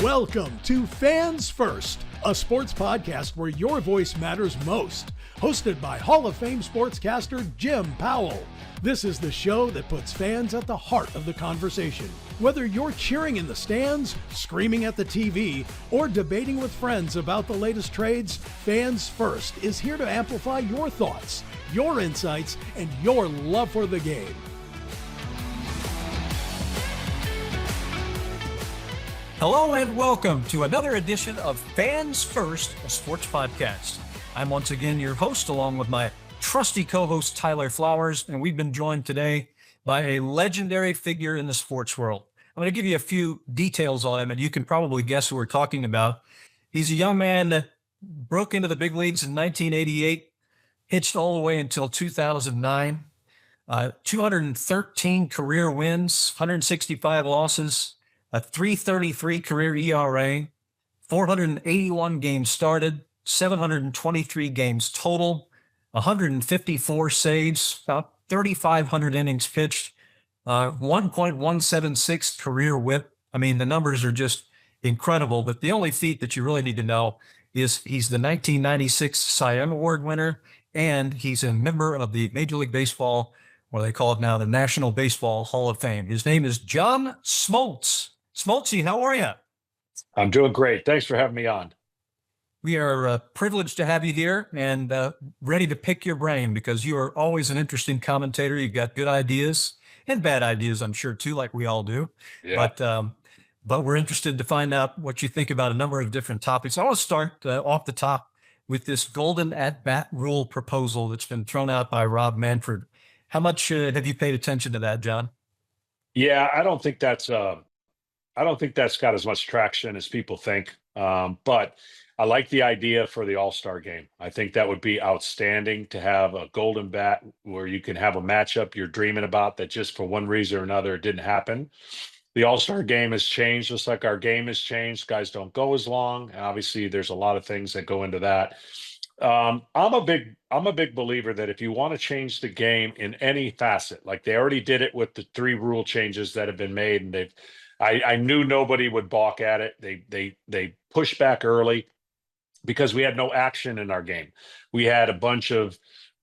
Welcome to Fans First, a sports podcast where your voice matters most. Hosted by Hall of Fame sportscaster Jim Powell. This is the show that puts fans at the heart of the conversation. Whether you're cheering in the stands, screaming at the TV, or debating with friends about the latest trades, Fans First is here to amplify your thoughts, your insights, and your love for the game. Hello and welcome to another edition of Fans First, a sports podcast. I'm once again your host along with my trusty co-host Tyler Flowers, and we've been joined today by a legendary figure in the sports world. I'm going to give you a few details on him and you can probably guess who we're talking about. He's a young man that broke into the big leagues in 1988, pitched all the way until 2009, 213 career wins, 165 losses, a 3.33 career ERA, 481 games started, 723 games total, 154 saves, about 3,500 innings pitched, 1.176 career WHIP. I mean, the numbers are just incredible, but the only feat that you really need to know is he's the 1996 Cy Young Award winner, and he's a member of the Major League Baseball, or they call it now the National Baseball Hall of Fame. His name is John Smoltz. Smoltzie, how are you? I'm doing great. Thanks for having me on. We are privileged to have you here and ready to pick your brain because you are always an interesting commentator. You've got good ideas and bad ideas, I'm sure, too, like we all do. Yeah. But we're interested to find out what you think about a number of different topics. I want to start off the top with this golden at-bat rule proposal that's been thrown out by Rob Manfred. How much have you paid attention to that, John? Yeah, I don't think that's got as much traction as people think. But I like the idea for the All-Star game. I think that would be outstanding to have a golden bat where you can have a matchup you're dreaming about that just for one reason or another it didn't happen. The All-Star game has changed, just like our game has changed. Guys don't go as long. And obviously, there's a lot of things that go into that. I'm a big believer that if you want to change the game in any facet, like they already did it with the 3 rule changes that have been made, and I knew nobody would balk at it. They pushed back early because we had no action in our game. We had a bunch of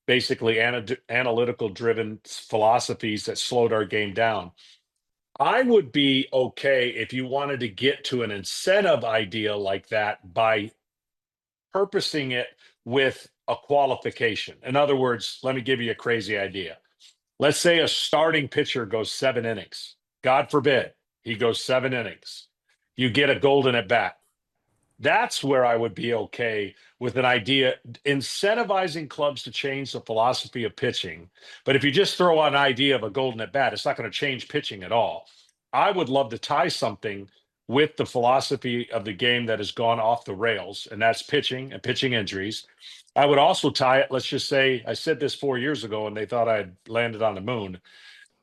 basically analytical driven philosophies that slowed our game down. I would be okay if you wanted to get to an incentive idea like that by purposing it with a qualification. In other words, let me give you a crazy idea. Let's say a starting pitcher goes 7 innings. God forbid. He goes 7 innings. You get a golden at bat. That's where I would be okay with an idea, incentivizing clubs to change the philosophy of pitching. But if you just throw out an idea of a golden at bat, it's not going to change pitching at all. I would love to tie something with the philosophy of the game that has gone off the rails, and that's pitching and pitching injuries. I would also tie it, let's just say, I said this 4 years ago and they thought I had landed on the moon.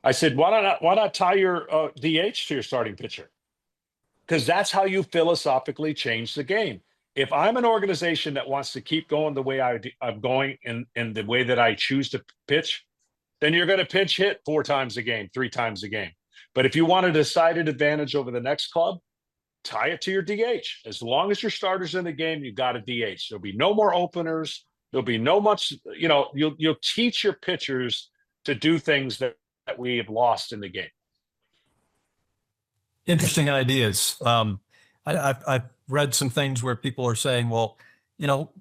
I said, why not tie your DH to your starting pitcher? Because that's how you philosophically change the game. If I'm an organization that wants to keep going the way I'm going in the way that I choose to pitch, then you're going to pitch hit 4 times a game, 3 times a game. But if you want a decided advantage over the next club, tie it to your DH. As long as your starter's in the game, you got a DH. There'll be no more openers. There'll be no much, you'll teach your pitchers to do things that we have lost in the game. Interesting ideas. I've read some things where people are saying, well,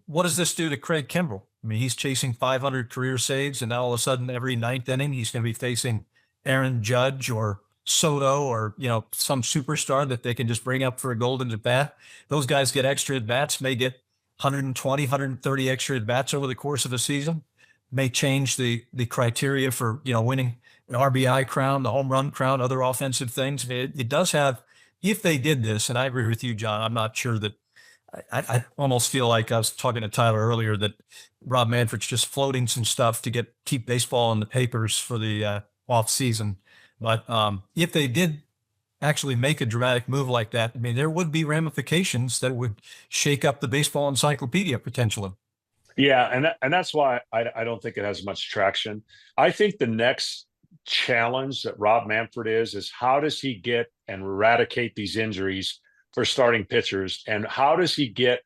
what does this do to Craig Kimbrell? I mean, he's chasing 500 career saves, and now all of a sudden, every 9th inning, he's going to be facing Aaron Judge or Soto or, some superstar that they can just bring up for a golden at bat. Those guys get extra at bats, may get 120, 130 extra at bats over the course of a season, may change the criteria for, winning an RBI crown, the home run crown, other offensive things. It does have, if they did this, and I agree with you, John, I'm not sure that, I almost feel like I was talking to Tyler earlier that Rob Manfred's just floating some stuff to keep baseball in the papers for the off season. But if they did actually make a dramatic move like that, I mean, there would be ramifications that would shake up the baseball encyclopedia potentially. Yeah, and that's why I don't think it has much traction. I think the next challenge that Rob Manfred is how does he get and eradicate these injuries for starting pitchers, and how does he get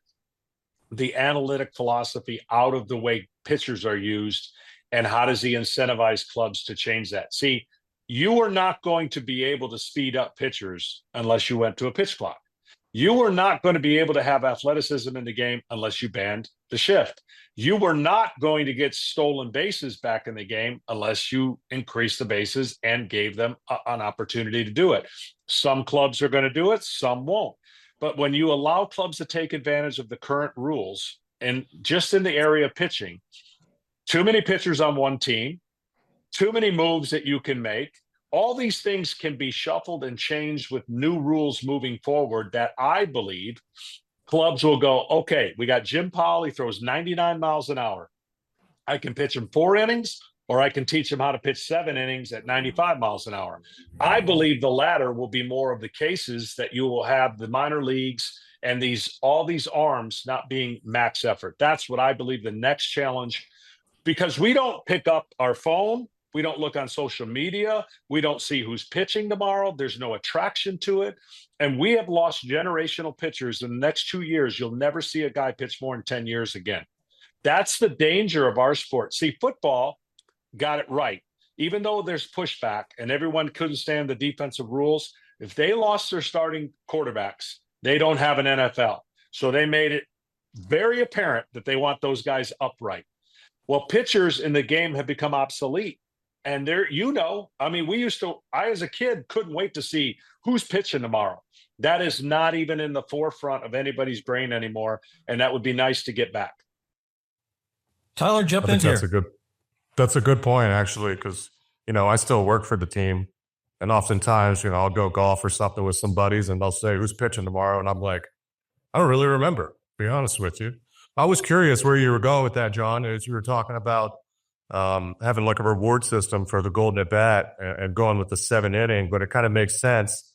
the analytic philosophy out of the way pitchers are used, and how does he incentivize clubs to change that? See, you are not going to be able to speed up pitchers unless you went to a pitch clock. You were not going to be able to have athleticism in the game unless you banned the shift. You were not going to get stolen bases back in the game unless you increased the bases and gave them an opportunity to do it. Some clubs are going to do it, some won't. But when you allow clubs to take advantage of the current rules, and just in the area of pitching, too many pitchers on one team, too many moves that you can make, all these things can be shuffled and changed with new rules moving forward that I believe clubs will go, okay, we got Jim Powell. He throws 99 miles an hour. I can pitch him 4 innings, or I can teach him how to pitch 7 innings at 95 miles an hour. I believe the latter will be more of the cases, that you will have the minor leagues and all these arms not being max effort. That's what I believe the next challenge, because we don't pick up our phone. We don't look on social media. We don't see who's pitching tomorrow. There's no attraction to it. And we have lost generational pitchers. In the next 2 years, you'll never see a guy pitch more than 10 years again. That's the danger of our sport. See, football got it right. Even though there's pushback and everyone couldn't stand the defensive rules, if they lost their starting quarterbacks, they don't have an NFL. So they made it very apparent that they want those guys upright. Well, pitchers in the game have become obsolete. And I, as a kid, couldn't wait to see who's pitching tomorrow. That is not even in the forefront of anybody's brain anymore. And that would be nice to get back. Tyler, jump in here. That's a good point, actually, because, I still work for the team. And oftentimes, I'll go golf or something with some buddies and they'll say, who's pitching tomorrow? And I'm like, I don't really remember, to be honest with you. I was curious where you were going with that, John, as you were talking about having like a reward system for the golden at bat and going with the 7 inning, but it kind of makes sense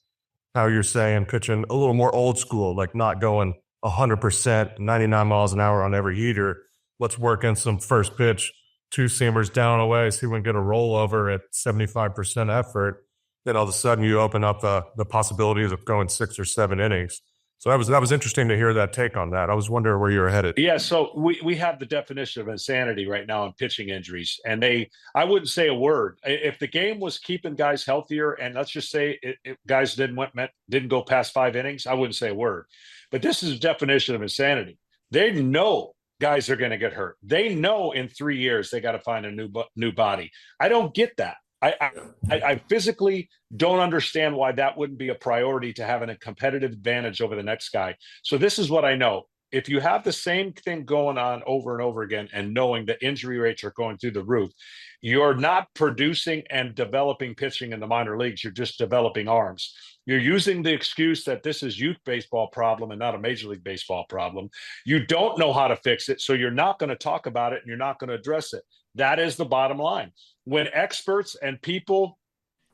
how you're saying pitching a little more old school, like not going 100%, 99 miles an hour on every heater. Let's work in some first pitch, 2-seamers down away, see if we can get a rollover at 75% effort. Then all of a sudden you open up the possibilities of going 6 or 7 innings. So that was interesting to hear that take on that. I was wondering where you were headed. Yeah, so we have the definition of insanity right now in pitching injuries, and I wouldn't say a word. If the game was keeping guys healthier, and let's just say guys didn't go past 5 innings, I wouldn't say a word. But this is a definition of insanity. They know guys are going to get hurt. They know in 3 years they got to find a new body. I don't get that. I physically don't understand why that wouldn't be a priority to having a competitive advantage over the next guy. So this is what I know. If you have the same thing going on over and over again and knowing the injury rates are going through the roof, you're not producing and developing pitching in the minor leagues. You're just developing arms. You're using the excuse that this is youth baseball problem and not a Major League Baseball problem. You don't know how to fix it, so you're not going to talk about it and you're not going to address it. That is the bottom line. When experts and people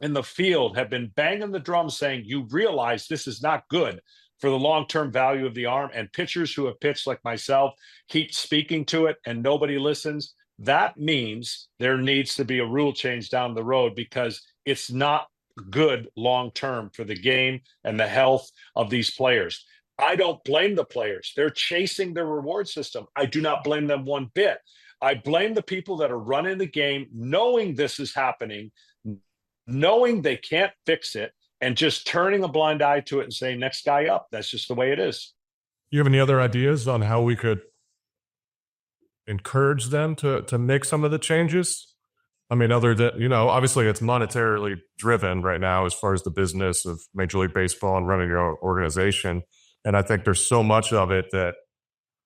in the field have been banging the drum saying, you realize this is not good for the long-term value of the arm, and pitchers who have pitched like myself keep speaking to it and nobody listens, that means there needs to be a rule change down the road, because it's not good long-term for the game and the health of these players. I don't blame the players. They're chasing their reward system. I do not blame them one bit. I blame the people that are running the game, knowing this is happening, knowing they can't fix it, and just turning a blind eye to it and saying, next guy up. That's just the way it is. You have any other ideas on how we could encourage them to make some of the changes? I mean, other than, obviously it's monetarily driven right now as far as the business of Major League Baseball and running your organization. And I think there's so much of it that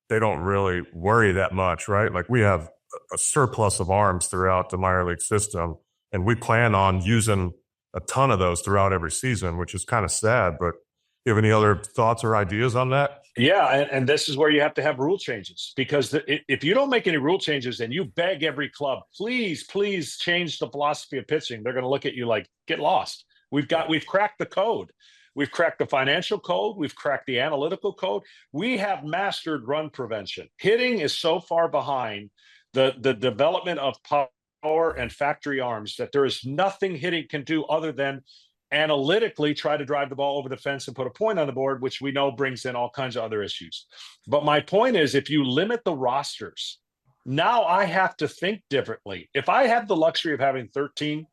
they don't really worry that much, right? Like we have a surplus of arms throughout the minor league system, and we plan on using a ton of those throughout every season, which is kind of sad. But you have any other thoughts or ideas on that? Yeah, and this is where you have to have rule changes, because if you don't make any rule changes and you beg every club, please change the philosophy of pitching, they're going to look at you like, get lost. We've cracked the code. We've cracked the financial code. We've cracked the analytical code. We have mastered run prevention. Hitting is so far behind the development of power and factory arms that there is nothing hitting can do other than analytically try to drive the ball over the fence and put a point on the board, which we know brings in all kinds of other issues. But my point is, if you limit the rosters, now I have to think differently. If I have the luxury of having 13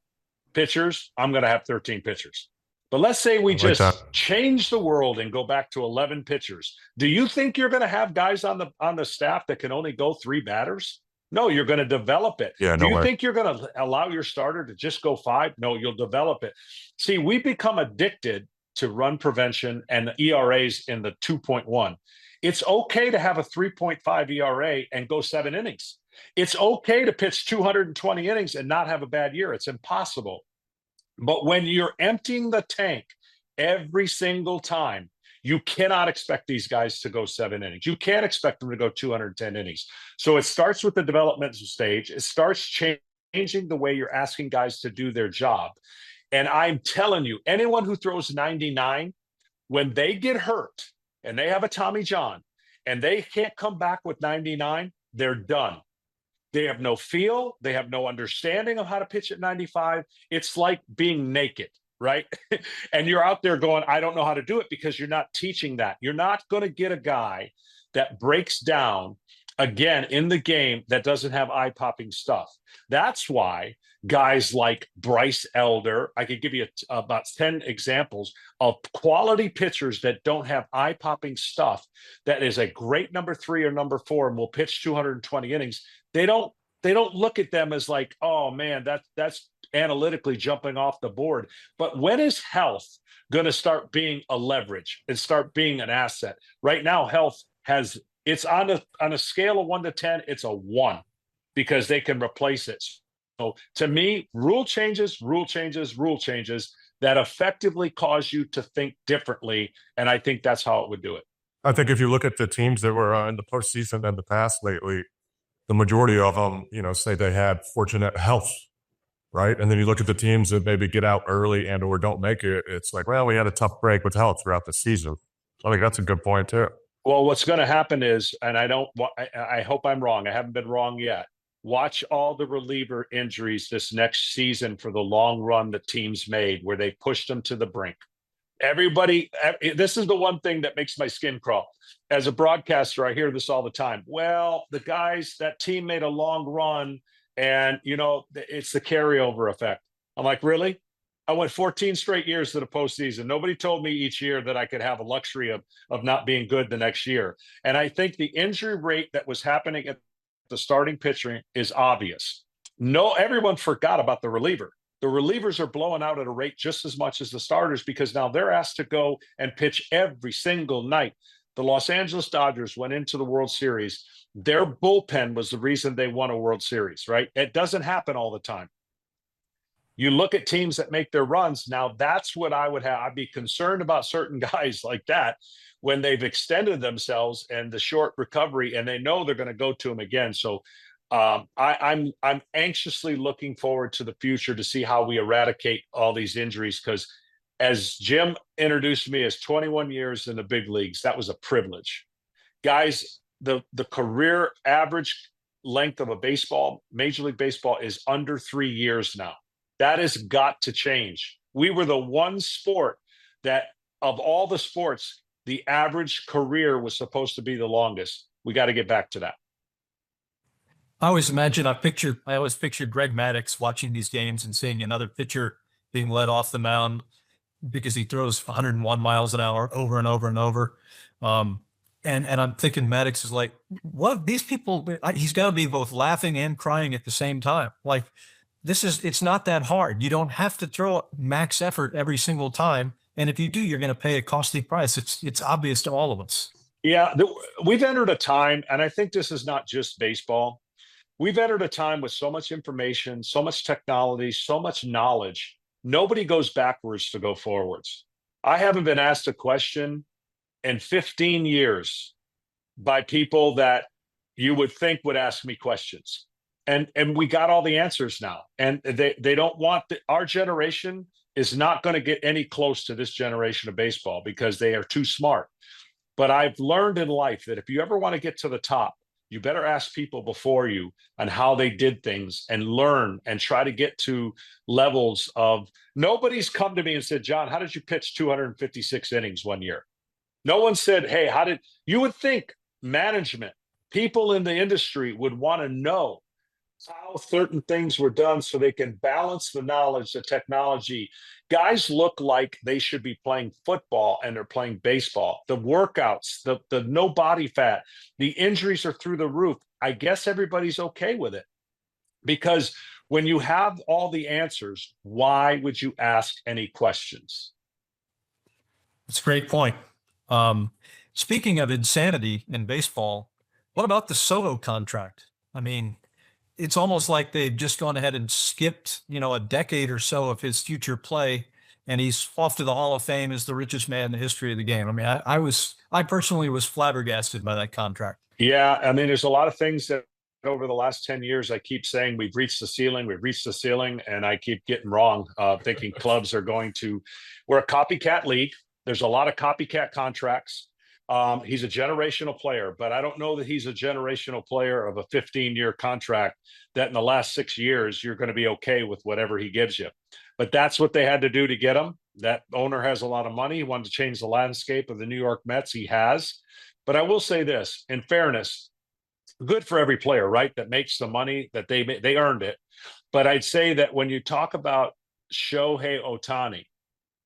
pitchers, I'm going to have 13 pitchers. But let's say we just change the world and go back to 11 pitchers. Do you think you're going to have guys on the staff that can only go 3 batters? No, you're going to develop it. Yeah, Do you think you're going to allow your starter to just go 5? No, you'll develop it. See, we become addicted to run prevention and the ERAs in the 2.1. It's okay to have a 3.5 ERA and go 7 innings. It's okay to pitch 220 innings and not have a bad year. It's impossible. But when you're emptying the tank every single time, you cannot expect these guys to go 7 innings. You can't expect them to go 210 innings. So it starts with the developmental stage. It starts changing the way you're asking guys to do their job. And I'm telling you, anyone who throws 99, when they get hurt and they have a Tommy John and they can't come back with 99, they're done. They have no feel. They have no understanding of how to pitch at 95. It's like being naked, right? And you're out there going, I don't know how to do it, because you're not teaching that. You're not going to get a guy that breaks down again in the game that doesn't have eye-popping stuff. That's why guys like Bryce Elder, I could give you about 10 examples of quality pitchers that don't have eye-popping stuff, that is a great number 3 or number 4 and will pitch 220 innings. They don't look at them as like, oh man, that's analytically jumping off the board. But when is health going to start being a leverage and start being an asset? Right now, health it's on a scale of 1 to 10, it's a 1, because they can replace it. So to me, rule changes that effectively cause you to think differently. And I think that's how it would do it. I think if you look at the teams that were in the postseason in the past lately, the majority of them, say they had fortunate health, right? And then you look at the teams that maybe get out early and or don't make it. It's like, well, we had a tough break with health throughout the season. I think that's a good point too. Well, what's going to happen is, and I hope I'm wrong. I haven't been wrong yet. Watch all the reliever injuries this next season for the long run that teams made, where they pushed them to the brink. Everybody, this is the one thing that makes my skin crawl. As a broadcaster, I hear this all the time. Well, the guys, that team made a long run, and it's the carryover effect. I'm like, really? I went 14 straight years to the postseason. Nobody told me each year that I could have a luxury of not being good the next year. And I think the injury rate that was happening at the starting pitcher is obvious. Everyone forgot about the reliever. The relievers are blowing out at a rate just as much as the starters, because now they're asked to go and pitch every single night. The Los Angeles Dodgers went into the World Series. Their bullpen was the reason they won a World Series, right? It doesn't happen all the time. You look at teams that make their runs. Now, that's what I would have. I'd be concerned about certain guys like that when they've extended themselves and the short recovery, and they know they're going to go to them again. So I'm anxiously looking forward to the future to see how we eradicate all these injuries, because as Jim introduced me, as 21 years in the big leagues, that was a privilege. Guys, the career average length of a baseball, Major League Baseball, is under 3 years now. That has got to change. We were the one sport that, of all the sports, the average career was supposed to be the longest. We got to get back to that. I always pictured Greg Maddux watching these games and seeing another pitcher being led off the mound because he throws 101 miles an hour over and over and over. And I'm thinking Maddux is like, what? These people, he's got to be both laughing and crying at the same time. Like, it's not that hard. You don't have to throw max effort every single time. And if you do, you're going to pay a costly price. It's obvious to all of us. Yeah, we've entered a time, and I think this is not just baseball. We've entered a time with so much information, so much technology, so much knowledge. Nobody goes backwards to go forwards. I haven't been asked a question in 15 years by people that you would think would ask me questions. And we got all the answers now. And they don't want our generation is not going to get any close to this generation of baseball because they are too smart. But I've learned in life that if you ever want to get to the top, You better ask people before you on how they did things and learn and try to get to levels of, nobody's come to me and said, John, how did you pitch 256 innings one year? No one said, hey, you would think management, people in the industry would want to know how certain things were done so they can balance the knowledge, the technology. Guys look like they should be playing football and they're playing baseball. The workouts, the no body fat, the injuries are through the roof. I guess everybody's okay with it, because when you have all the answers, why would you ask any questions? That's a great point. Speaking of insanity in baseball, what about the Soto contract? I mean, it's almost like they've just gone ahead and skipped, a decade or so of his future play, and he's off to the Hall of Fame as the richest man in the history of the game. I mean, I personally was flabbergasted by that contract. Yeah, I mean, there's a lot of things that over the last 10 years, I keep saying we've reached the ceiling, and I keep getting wrong, thinking clubs are we're a copycat league. There's a lot of copycat contracts. He's a generational player, but I don't know that he's a generational player of a 15-year contract that in the last 6 years, you're going to be okay with whatever he gives you. But that's what they had to do to get him. That owner has a lot of money. He wanted to change the landscape of the New York Mets. He has. But I will say this, in fairness, good for every player, right, that makes the money that they earned it. But I'd say that when you talk about Shohei Ohtani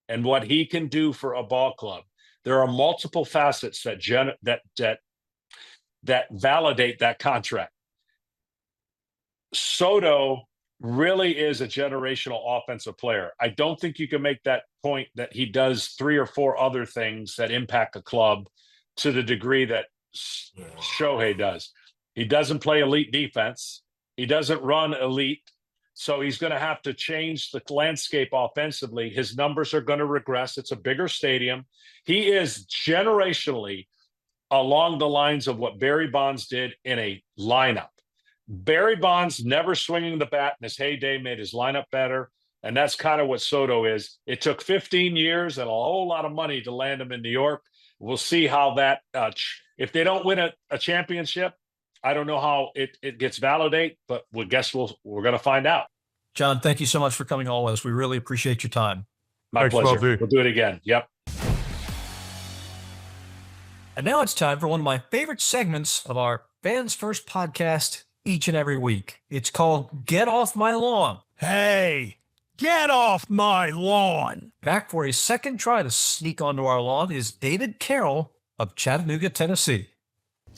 and what he can do for a ball club, there are multiple facets that validate that contract. Soto really is a generational offensive player. I don't think you can make that point that he does 3 or 4 other things that impact a club to the degree that Shohei does. He doesn't play elite defense. He doesn't run elite. So he's going to have to change the landscape offensively. His numbers are going to regress. It's a bigger stadium. He is generationally along the lines of what Barry Bonds did in a lineup. Barry Bonds never swinging the bat in his heyday made his lineup better. And that's kind of what Soto is. It took 15 years and a whole lot of money to land him in New York. We'll see how that, if they don't win a championship, I don't know how it gets validated, but we're going to find out. John, thank you so much for coming on with us. We really appreciate your time. My pleasure. We'll do it again. Yep. And now it's time for one of my favorite segments of our Fans First podcast each and every week. It's called Get Off My Lawn. Hey, get off my lawn. Back for a second try to sneak onto our lawn is David Carroll of Chattanooga, Tennessee.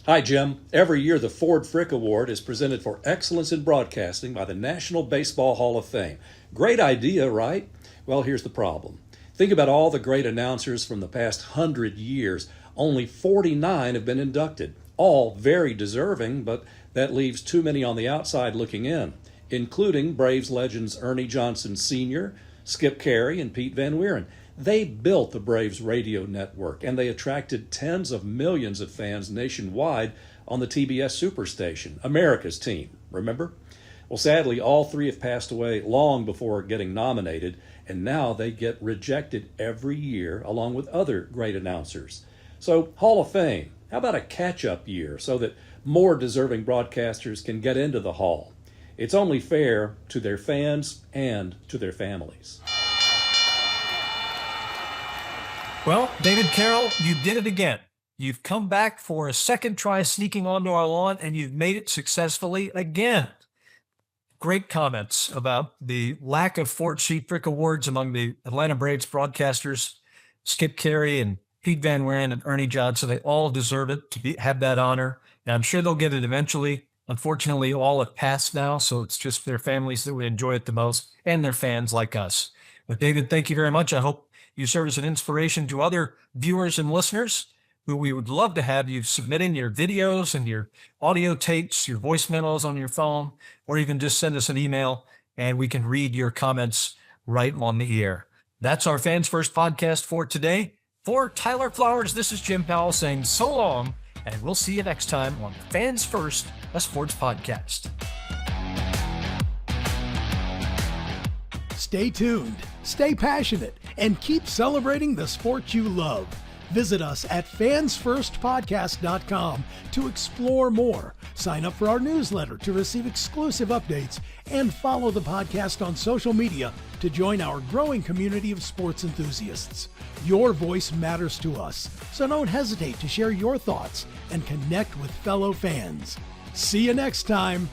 Hi, Jim. Every year, the Ford Frick Award is presented for excellence in broadcasting by the National Baseball Hall of Fame. Great idea, right? Well, here's the problem. Think about all the great announcers from the past 100 years. Only 49 have been inducted. All very deserving, but that leaves too many on the outside looking in, including Braves legends Ernie Johnson Sr., Skip Carey, and Pete Van Wieren. They built the Braves radio network, and they attracted tens of millions of fans nationwide on the TBS Superstation, America's team, remember? Well, sadly, all 3 have passed away long before getting nominated, and now they get rejected every year along with other great announcers. So, Hall of Fame, how about a catch-up year so that more deserving broadcasters can get into the Hall? It's only fair to their fans and to their families. Well, David Carroll, you did it again. You've come back for a second try sneaking onto our lawn, and you've made it successfully again. Great comments about the lack of Ford C. Frick Awards among the Atlanta Braves broadcasters. Skip Carey and Pete Van Wieren and Ernie Johnson, they all deserve it to have that honor. And I'm sure they'll get it eventually. Unfortunately, all have passed now, so it's just their families that would enjoy it the most and their fans like us. But David, thank you very much. I hope you serve as an inspiration to other viewers and listeners who we would love to have you submitting your videos and your audio tapes, your voice memos on your phone, or even just send us an email and we can read your comments right on the air. That's our Fans First podcast for today. For Tyler Flowers, this is Jim Powell saying so long, and we'll see you next time on Fans First, a sports podcast. Stay tuned, stay passionate, and keep celebrating the sport you love. Visit us at fansfirstpodcast.com to explore more. Sign up for our newsletter to receive exclusive updates and follow the podcast on social media to join our growing community of sports enthusiasts. Your voice matters to us, so don't hesitate to share your thoughts and connect with fellow fans. See you next time.